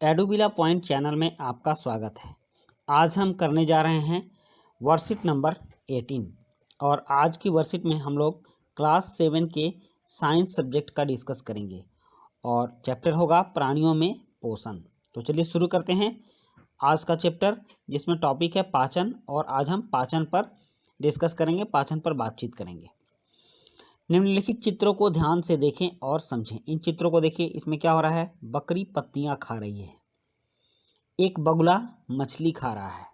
एडुबिला point channel में आपका स्वागत है। आज हम करने जा रहे हैं वर्कशीट नंबर 18 और आज की वर्कशीट में हम लोग क्लास 7 के साइंस सब्जेक्ट का डिस्कस करेंगे और चैप्टर होगा प्राणियों में पोषण। तो चलिए शुरू करते हैं आज का चैप्टर, जिसमें टॉपिक है पाचन, और आज हम पाचन पर डिस्कस करेंगे, पाचन पर बातचीत करेंगे। निम्नलिखित चित्रों को ध्यान से देखें और समझें। इन चित्रों को देखिए, इसमें क्या हो रहा है? बकरी पत्तियां खा रही है, एक बगुला मछली खा रहा है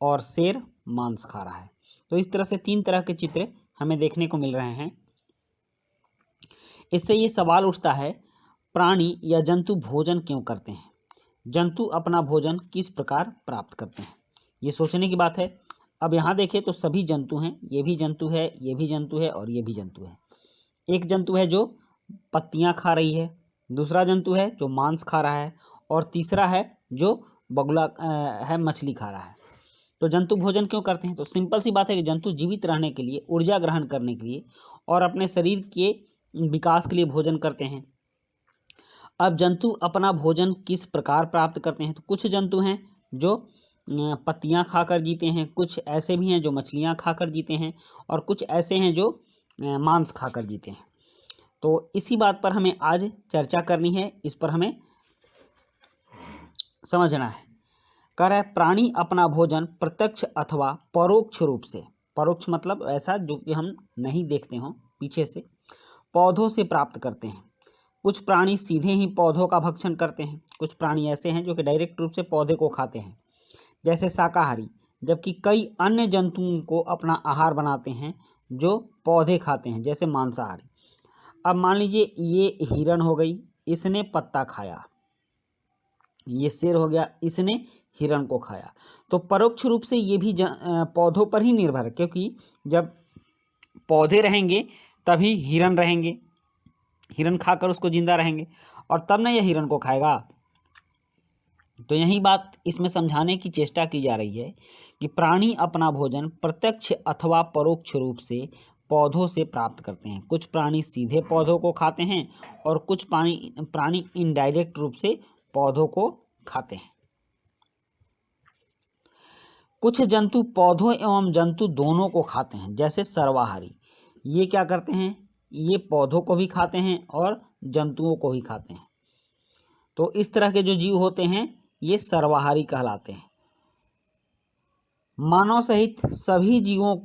और शेर मांस खा रहा है। तो इस तरह से 3 तरह के चित्र हमें देखने को मिल रहे हैं। इससे ये सवाल उठता है, प्राणी या जंतु भोजन क्यों करते हैं? जंतु अपना भोजन किस प्रकार प्राप्त करते हैं? ये सोचने की बात है। अब यहाँ देखें तो सभी जंतु हैं, ये भी जंतु है, ये भी जंतु है और ये भी जंतु है। एक जंतु है जो पत्तियां खा रही है, दूसरा जंतु है जो मांस खा रहा है और तीसरा है जो बगुला है, मछली खा रहा है। तो जंतु भोजन क्यों करते हैं? तो सिंपल सी बात है कि जंतु जीवित रहने के लिए, ऊर्जा ग्रहण करने के लिए और अपने शरीर के विकास के लिए भोजन करते हैं। अब जंतु अपना भोजन किस प्रकार प्राप्त करते हैं? तो कुछ जंतु हैं जो पत्तियां खाकर जीते हैं, कुछ ऐसे भी हैं जो मछलियां खाकर जीते हैं और कुछ ऐसे हैं जो मांस खाकर जीते हैं। तो इसी बात पर हमें आज चर्चा करनी है, इस पर हमें समझना है। कह रहा है, प्राणी अपना भोजन प्रत्यक्ष अथवा परोक्ष रूप से, परोक्ष मतलब ऐसा जो कि हम नहीं देखते हों, पीछे से, पौधों से प्राप्त करते हैं। कुछ प्राणी सीधे ही पौधों का भक्षण करते हैं, कुछ प्राणी ऐसे हैं जो कि डायरेक्ट रूप से पौधे को खाते हैं, जैसे शाकाहारी, जबकि कई अन्य जंतुओं को अपना आहार बनाते हैं जो पौधे खाते हैं, जैसे मांसाहारी। अब मान लीजिए ये हिरण हो गई, इसने पत्ता खाया, ये शेर हो गया, इसने हिरण को खाया। तो परोक्ष रूप से ये भी पौधों पर ही निर्भर है, क्योंकि जब पौधे रहेंगे तभी हिरण रहेंगे, हिरण खाकर उसको जिंदा रहेंगे और तब ना ये हिरण को खाएगा। तो यही बात इसमें समझाने की चेष्टा की जा रही है कि प्राणी अपना भोजन प्रत्यक्ष अथवा परोक्ष रूप से पौधों से प्राप्त करते हैं। कुछ प्राणी सीधे पौधों को खाते हैं और कुछ प्राणी इनडायरेक्ट रूप से पौधों को खाते हैं। कुछ जंतु पौधों एवं जंतु दोनों को खाते हैं, जैसे सर्वाहारी। ये क्या करते हैं? ये पौधों को भी खाते हैं और जंतुओं को भी खाते हैं। तो इस तरह के जो जीव होते हैं ये सर्वाहारी कहलाते हैं। मानव सहित सभी जीवों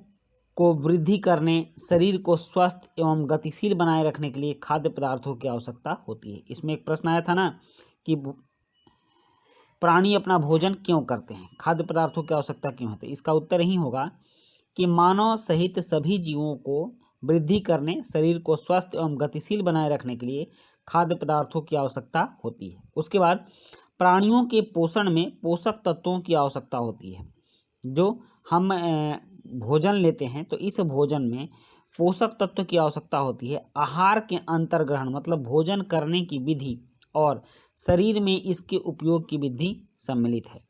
को वृद्धि करने, शरीर को स्वस्थ एवं गतिशील बनाए रखने के लिए खाद्य पदार्थों की आवश्यकता होती है। इसमें एक प्रश्न आया था ना कि प्राणी अपना भोजन क्यों करते हैं, खाद्य पदार्थों की आवश्यकता क्यों होती है? इसका उत्तर यही होगा कि मानव सहित सभी जीवों को वृद्धि करने, शरीर को स्वस्थ एवं गतिशील बनाए रखने के लिए खाद्य पदार्थों की आवश्यकता होती है। उसके बाद प्राणियों के पोषण में पोषक तत्वों की आवश्यकता होती है। जो हम भोजन लेते हैं तो इस भोजन में पोषक तत्व की आवश्यकता होती है। आहार के अंतर्ग्रहण मतलब भोजन करने की विधि और शरीर में इसके उपयोग की विधि सम्मिलित है।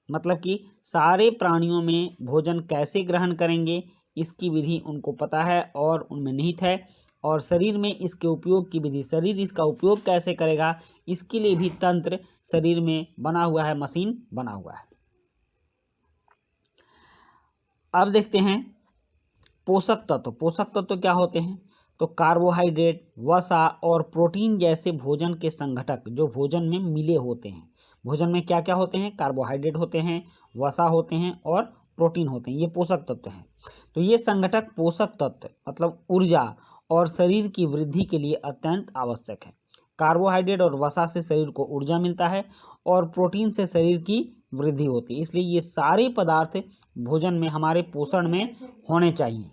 मतलब कि सारे प्राणियों में भोजन कैसे ग्रहण करेंगे इसकी विधि उनको पता है और उनमें निहित है, और शरीर में इसके उपयोग की विधि, शरीर इसका उपयोग कैसे करेगा इसके लिए भी तंत्र शरीर में बना हुआ है, मशीन बना हुआ है। अब देखते हैं पोषक तत्व। पोषक तत्व क्या होते हैं? तो कार्बोहाइड्रेट, वसा और प्रोटीन जैसे भोजन के संघटक जो भोजन में मिले होते हैं। भोजन में क्या क्या होते हैं? कार्बोहाइड्रेट होते हैं, वसा होते हैं और प्रोटीन होते हैं, ये पोषक तत्व हैं। तो ये संघटक पोषक तत्व मतलब ऊर्जा और शरीर की वृद्धि के लिए अत्यंत आवश्यक है। कार्बोहाइड्रेट और वसा से शरीर को ऊर्जा मिलता है और प्रोटीन से शरीर की वृद्धि होती है। इसलिए ये सारे पदार्थ भोजन में हमारे पोषण में होने चाहिए।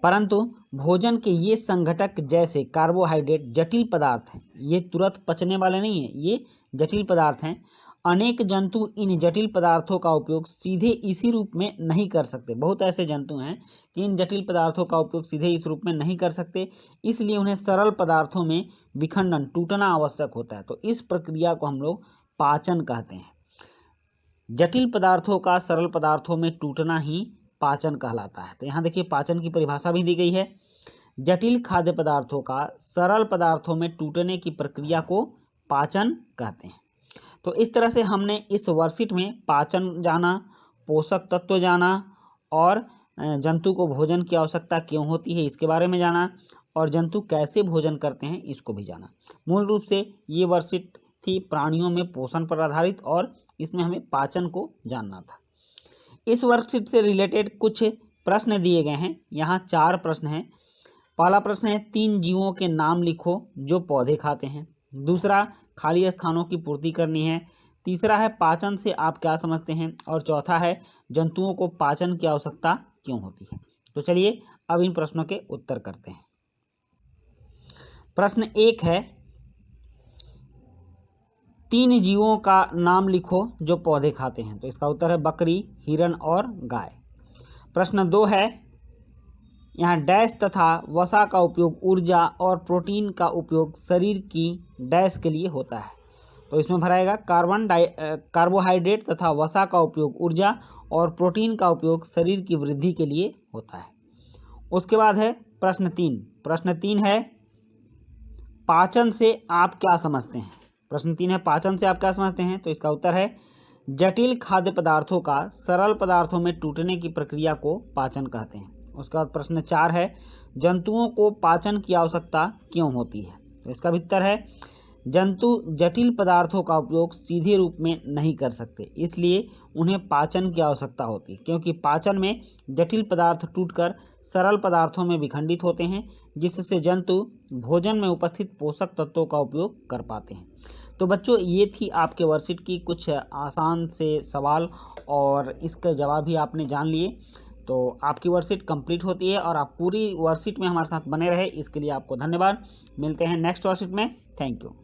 परंतु भोजन के ये संघटक जैसे कार्बोहाइड्रेट जटिल पदार्थ हैं, ये तुरंत पचने वाले नहीं हैं, ये जटिल पदार्थ हैं। अनेक जंतु इन जटिल पदार्थों का उपयोग सीधे इसी रूप में नहीं कर सकते। बहुत ऐसे जंतु हैं कि इन जटिल पदार्थों का उपयोग सीधे इस रूप में नहीं कर सकते, इसलिए उन्हें सरल पदार्थों में विखंडन, टूटना आवश्यक होता है। तो इस प्रक्रिया को हम लोग पाचन कहते हैं। जटिल पदार्थों का सरल पदार्थों में टूटना ही पाचन कहलाता है। तो यहाँ देखिए पाचन की परिभाषा भी दी गई है। जटिल खाद्य पदार्थों का सरल पदार्थों में टूटने की प्रक्रिया को पाचन कहते हैं। तो इस तरह से हमने इस वर्कशीट में पाचन जाना, पोषक तत्व जाना और जंतु को भोजन की आवश्यकता क्यों होती है इसके बारे में जाना और जंतु कैसे भोजन करते हैं इसको भी जाना। मूल रूप से ये वर्कशीट थी प्राणियों में पोषण पर आधारित और इसमें हमें पाचन को जानना था। इस वर्कशीट से रिलेटेड कुछ प्रश्न दिए गए हैं। यहाँ 4 प्रश्न हैं। पहला प्रश्न है 3 जीवों के नाम लिखो जो पौधे खाते हैं। दूसरा खाली स्थानों की पूर्ति करनी है। तीसरा है पाचन से आप क्या समझते हैं और चौथा है जंतुओं को पाचन की आवश्यकता क्यों होती है। तो चलिए अब इन प्रश्नों के उत्तर करते हैं। प्रश्न 1 है 3 जीवों का नाम लिखो जो पौधे खाते हैं। तो इसका उत्तर है बकरी, हिरण और गाय। प्रश्न 2 है यहाँ डैश तथा वसा का उपयोग ऊर्जा और प्रोटीन का उपयोग शरीर की डैश के लिए होता है। तो इसमें भराएगा कार्बोहाइड्रेट तथा वसा का उपयोग ऊर्जा और प्रोटीन का उपयोग शरीर की वृद्धि के लिए होता है। उसके बाद है प्रश्न 3। प्रश्न 3 है पाचन से आप क्या समझते हैं। प्रश्न 3 है पाचन से आप क्या समझते हैं। तो इसका उत्तर है जटिल खाद्य पदार्थों का सरल पदार्थों में टूटने की प्रक्रिया को पाचन कहते हैं। उसके बाद प्रश्न 4 है जंतुओं को पाचन की आवश्यकता क्यों होती है। तो इसका भी उत्तर है जंतु जटिल पदार्थों का उपयोग सीधे रूप में नहीं कर सकते, इसलिए उन्हें पाचन की आवश्यकता होती है, क्योंकि पाचन में जटिल पदार्थ टूटकर सरल पदार्थों में विखंडित होते हैं, जिससे जंतु भोजन में उपस्थित पोषक तत्वों का उपयोग कर पाते हैं। तो बच्चों ये थी आपके वर्कशीट की कुछ आसान से सवाल और इसके जवाब भी आपने जान लिए। तो आपकी वर्कशीट कंप्लीट होती है और आप पूरी वर्कशीट में हमारे साथ बने रहे इसके लिए आपको धन्यवाद। मिलते हैं नेक्स्ट वर्कशीट में। Thank you.